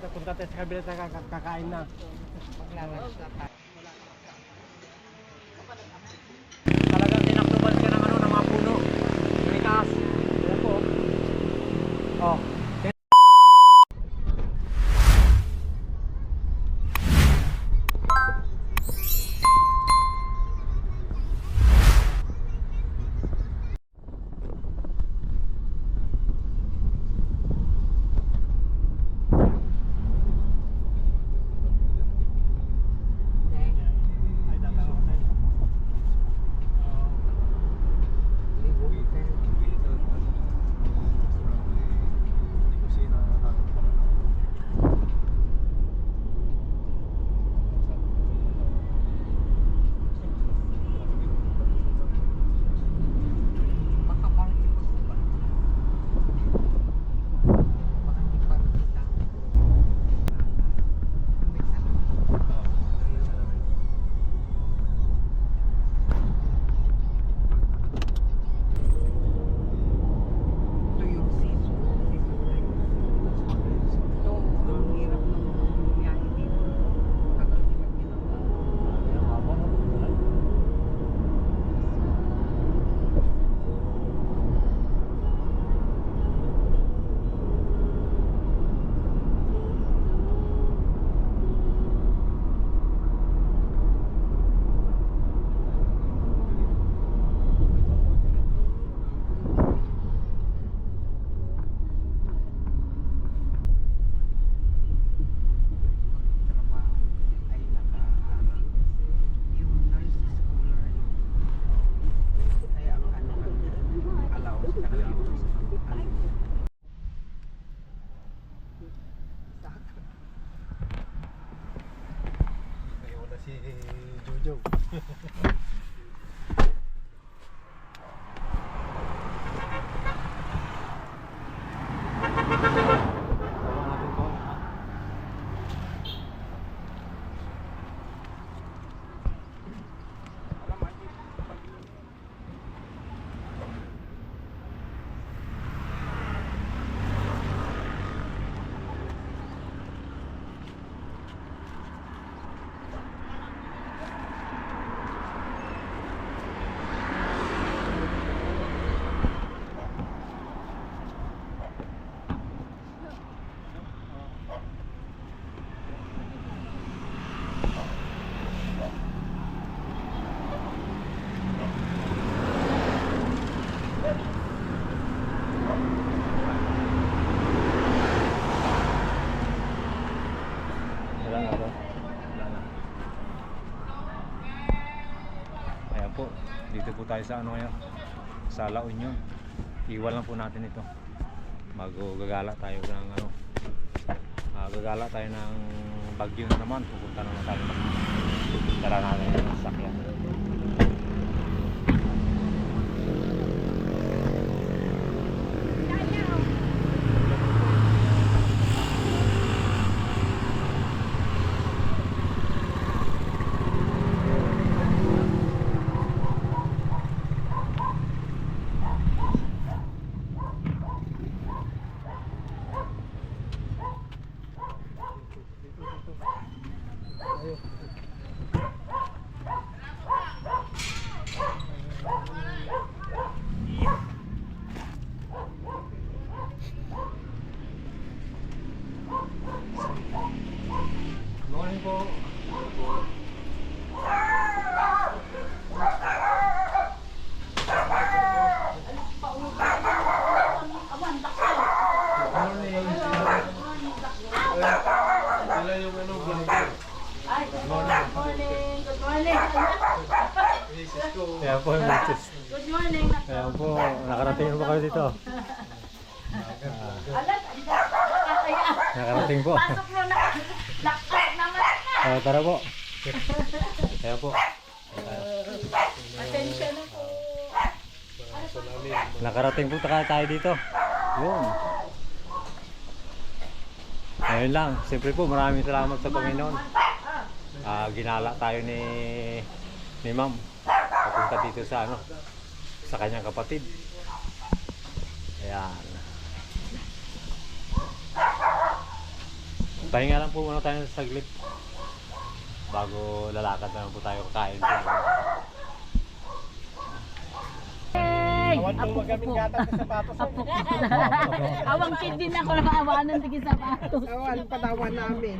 punta tayo sa kabila tayo kakain na. Talagang tinakluban ka ng ano, ng mga puno. May taas. Ayan po. Oh. Jojo. Dito po tayo sa ano ngayon, sa La Union. Iwan lang po natin ito. Magagala tayo ng ano, gagala tayo ng Baguio na naman. Pupunta naman tayo ng tara natin ng sakyan. Morning po. Sila yung ano vlogger. Ay, good morning. Good morning. Kaya po yung misis. Good morning. Kaya po, nakarating po kayo dito. Alat, nakakaya. Nakarating po. Pasok mo na. Lakot naman na. Tara po. Kaya po. Pasensya na po. Nakarating po tayo dito. Yun. Ayun lang. Siyempre po, maraming salamat sa Panginoon. Ginala tayo ni Ma'am. Papunta dito sa ano, sa kanyang kapatid. Ayan. Pahinga lang po muna tayo sa saglit. Bago lalakad naman po tayo kakain po. Awan po magamit gatang sa sapatos. Awang kid din ako na maawanan tigil sapatos. Awan, patawan namin.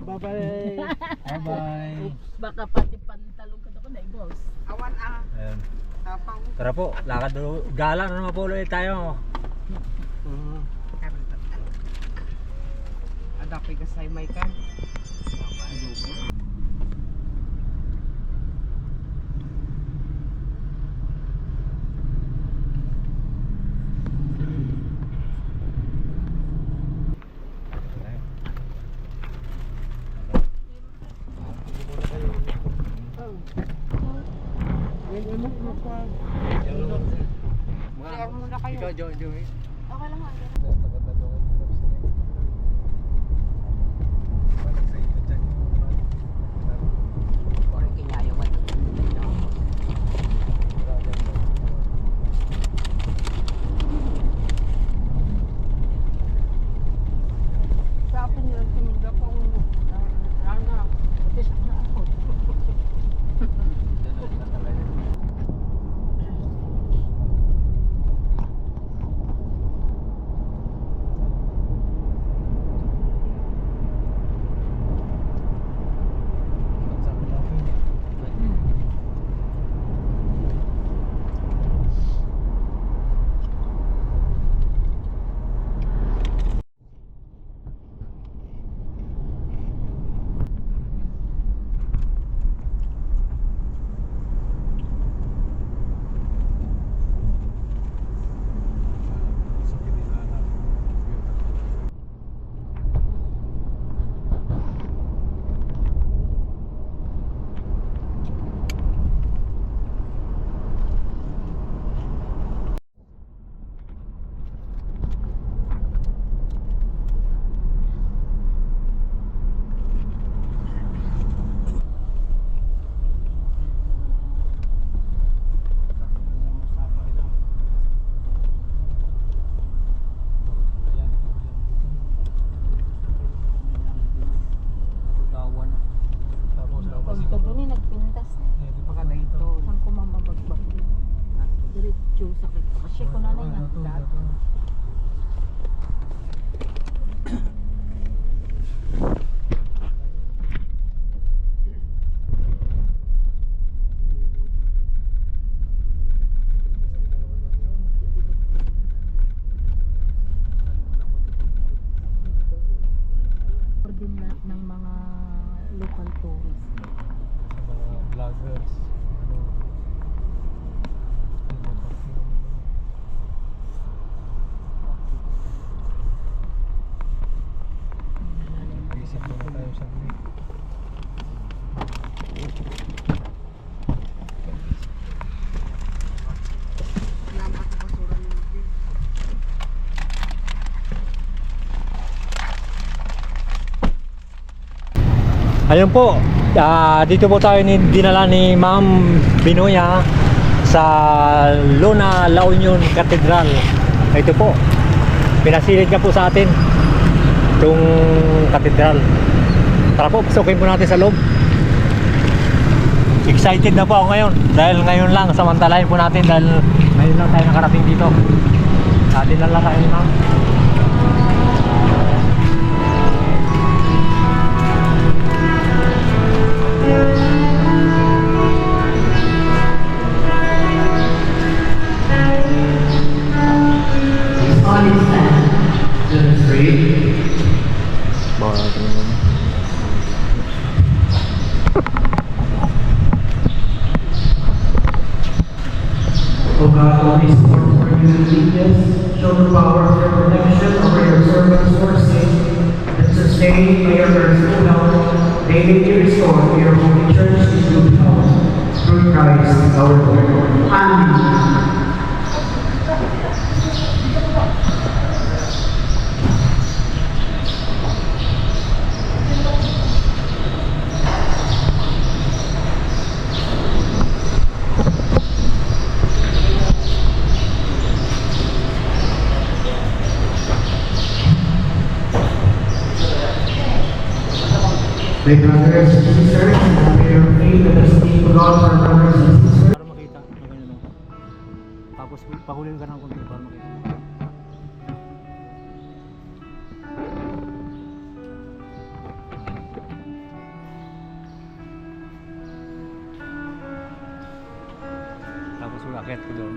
Bye-bye. Bye-bye. Baka pati pantalong ka ako na boss. Awan Ayan. tapang. Tara po, lakad gala na naman po ulit tayo. Adapi ka sa may kan. Ikaw, Joey. Okay lang ako. Parang kinayawan. Sabi niya, tumunda pang rana. Buti siya na ako. Pagka ni nagpintas na. Hindi pa ka na ito. Saan ko mamabagbag yun? Diretso sakit. Kasi ko na lang yan. Din lahat ng mga local tourists. Mga vloggers. Isip muna tayo sa grid. Salamat sa basura ng Miguel. Ayun po, dito po tayo dinala ni Ma'am Binoya sa Luna La Union Cathedral. Ito po, pinasilid niya po sa atin itong katedral. Tara po, pasukin po natin sa loob. Excited na po ako ngayon dahil ngayon lang, samantalahin po natin dahil ngayon lang tayo nakarating dito. Dinala tayo ni Ma'am. Bawa natin yung O God, always support for you and lead us, show the power of your protection over your servants for sake, and sustain by your merciful help, they may be restored to your holy church in good health, through Christ our Lord. Amen. My brothers and sisters, in the prayer of faith, let us pray to God for our brothers and sisters. Para makita na ganyan no. Tapos pahulin ka ng konti para makita. Tapos ulakit ko doon.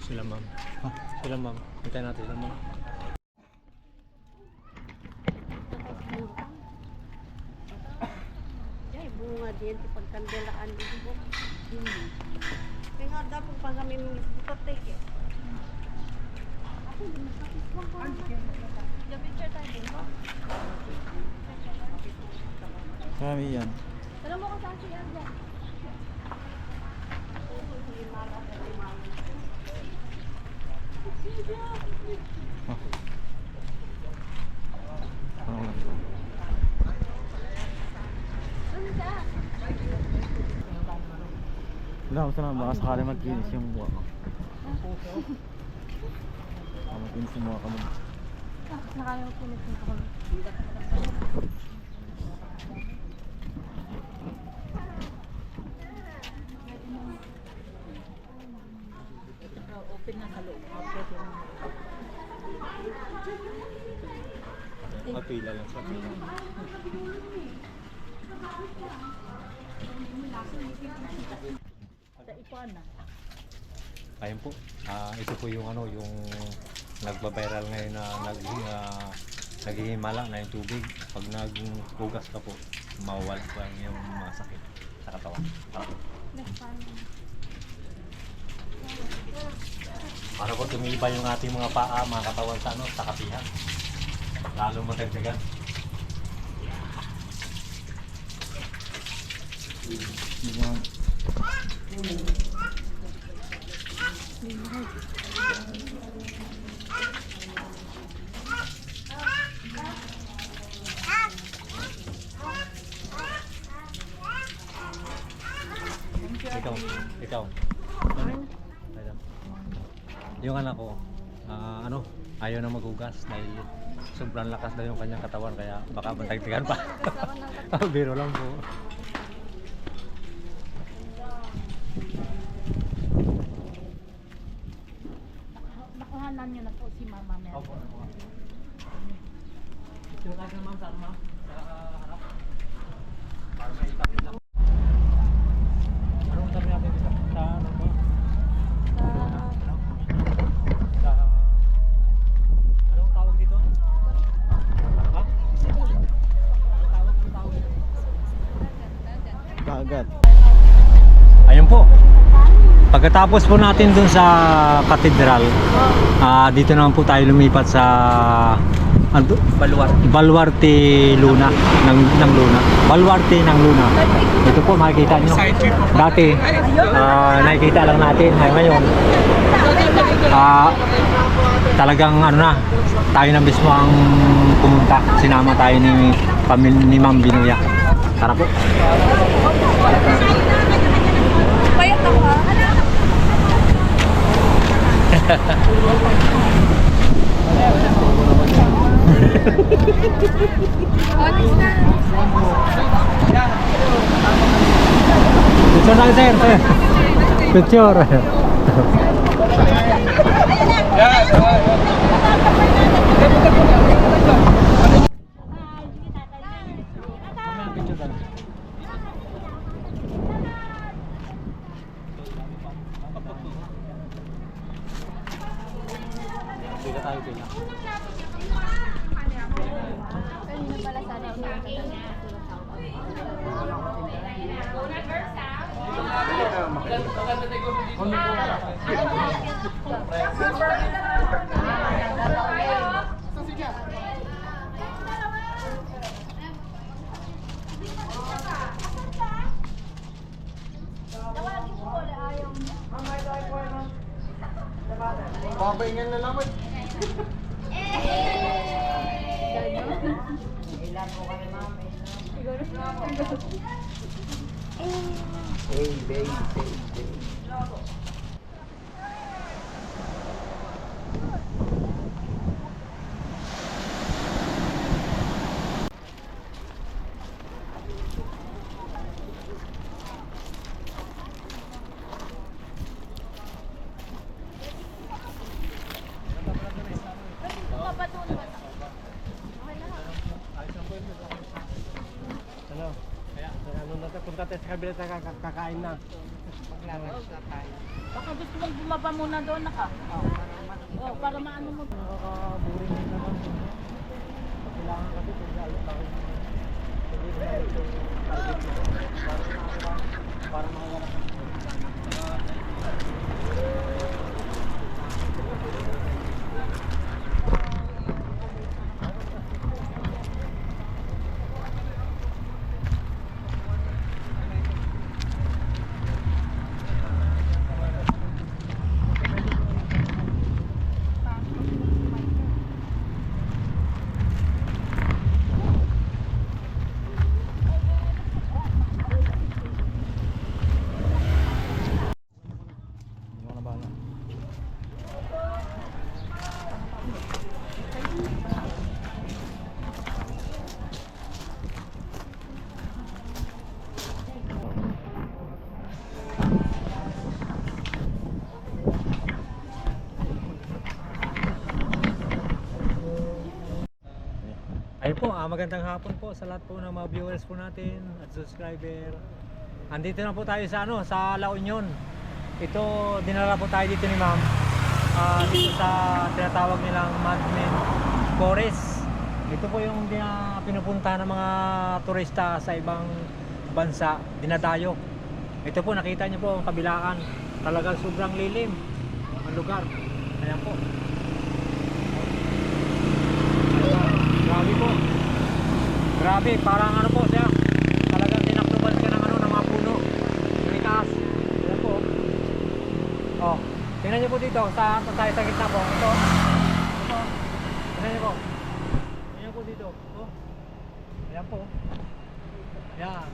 Sila ma'am. Sila ma'am. Hintayin natin sila ma'am. Ay, bunga din sa pagkandalaan dito po. Kaya nga dapat pa kami bukatek eh. Picture tayo din po. Kami yan. Alam mo kung saan siya dyan? Wala, gusto na baka sakali magkinis yung buwa ko. Magkinis yung buwa ko mo. Nakaya ko ulit yung kami. Open na sa loob. Mapila lang sa pila. Sa ipuan na. Ayun po. Ito po yung ano, yung nagba-viral ngayon na naghihimala na yung tubig. Pag naghugas ka po, mawawala po yung mga sakit sa katawan. Para po tumiba yung ating mga paa, mga katawan sa ano, sa kapihan. Lalo matagdagan. Ikaw. Yung anak ko, ayaw na maghugas dahil sobrang lakas daw yung kanyang katawan kaya baka matagdagan pa. Biro lang po. Nakuhanan niyo na po si Mama Mel. Opo. Ito tayo naman sa harap. Para may itapin lang. Anong tabi natin dito? Sa ano ba? Anong tawag dito? Ha? Anong tawag? Kagat. Ayun po. Pagkatapos po natin dun sa katedral, dito naman po tayo lumipat sa Ando? Baluarte Luna ng Luna. Baluarte ng Luna. Ito po makikita nyo. Dati nakikita lang natin. Ngayon talagang ano na, tayo na mismo ang pumunta. Sinama tayo ni Ma'am Binoya. Tara po. Payat ako ha. Picture lang sir. Picture. Babaingan na naman. Ano? Kaya ano na punta tayo sa kabila kakain na. Maglalunch na tayo. Baka gusto mong bumaba muna doon naka. Oh, para maano mo. Nakaka-boring din naman. Kailangan kasi kung lalo tayo. Para makawala ka. Ayun po, magandang hapon po sa lahat po ng mga viewers po natin at subscriber. Andito na po tayo sa sa La Union. Ito, dinala po tayo dito ni Ma'am. Dito sa tinatawag nilang Madmen Forest. Ito po yung pinupunta ng mga turista sa ibang bansa, dinadayo. Ito po, nakita niyo po ang kabilaan. Talagang sobrang lilim ang lugar. Ayan po. Grabe po. Grabe, parang ano po siya. Talagang tinakluban ka ng ng mga puno. May taas. Ayan po. Oh, tingnan niyo po dito sa gitna po. Ito. Ito. Tingnan niyo po. Tingnan po dito. Oh. Ayan po. Ayan.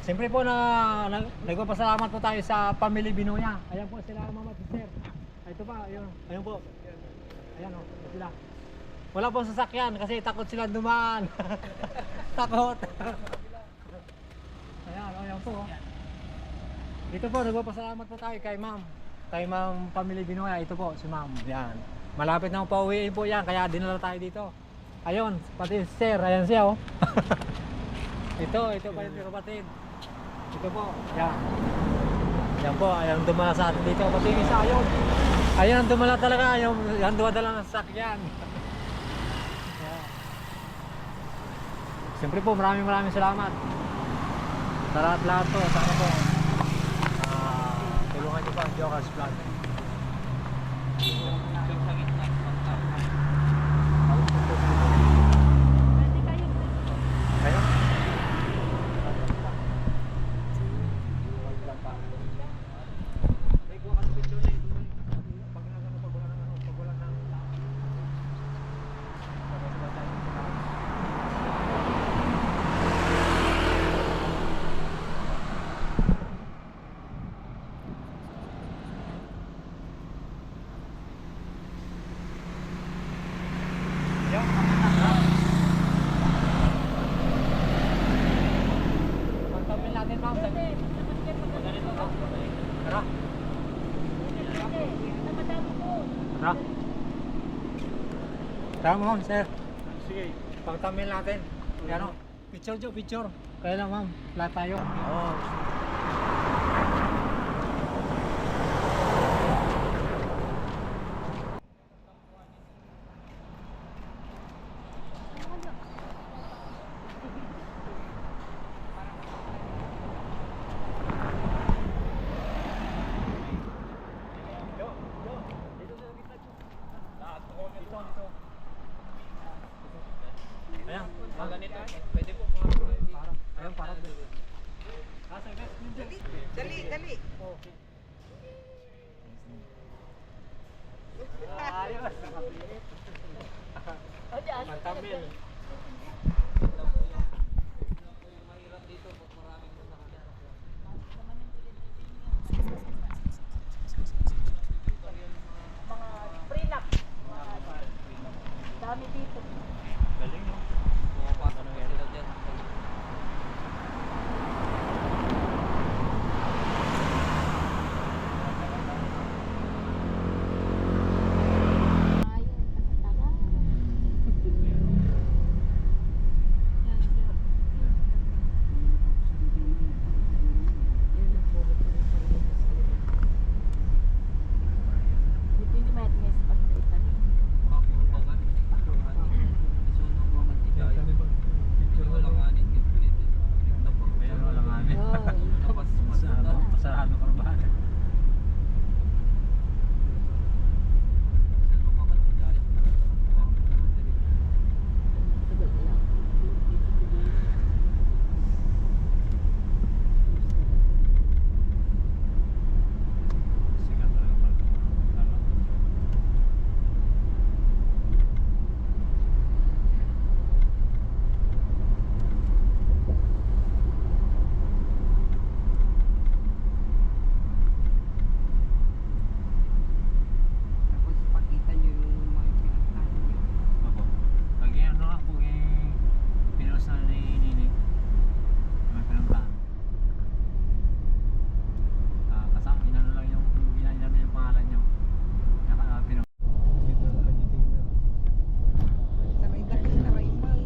Siyempre po nagpapasalamat po tayo sa Family Binoya. Ayan po sila, Mama at Sir. Ito pa, ayun. Ayun po. Ayan o, sila. Wala pong sasakyan kasi takot sila dumaan. Takot. Ayan po. Dito po, nagpapasalamat po tayo kay Ma'am. Kay Ma'am Family Binoya. Ito po, si Ma'am. Yan. Malapit na pauwiin po yan, kaya dinala tayo dito. Ayun, pati Sir, ayan siya oh. ito pa yung kapatid. Ito po, yan. Yan po, ayan dumala sa atin dito. Pati yung isa, ayun. Ayun ang dumala talaga, yung dumadala ng sasakyan. Siyempre po, maraming salamat sa lahat po. Sana po tulungan niyo po ang Jokers Vlog. Tara. Tara ma'am, sir. Sige. Pang-thumbnail natin. Ano? Picture jo, picture. Kaya lang ma'am, lahat tayo. Oo. Ayan, ganito. Pwede po para. Ayan, para. Dali, dali. Ayos. Pang-thumbnail. Prenup. Dami dito. Galing no? Ayan, walang amin. Pasarado ka ba? Sikat talaga pala. Tama. Tapos pakita nyo yung mga pinagkaan nyo. Opo. Lagi ano nga po pinost na ni Nini. May pinuntahan. Kasama, inano lang yung pangalan nyo. Pinost. Taray dahil taray mal.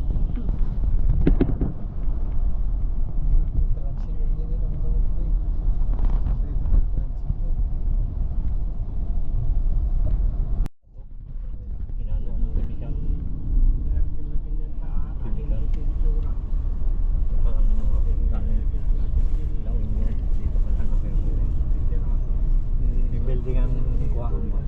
Pinalo ng chemical. Yung building ang kuhaan ba?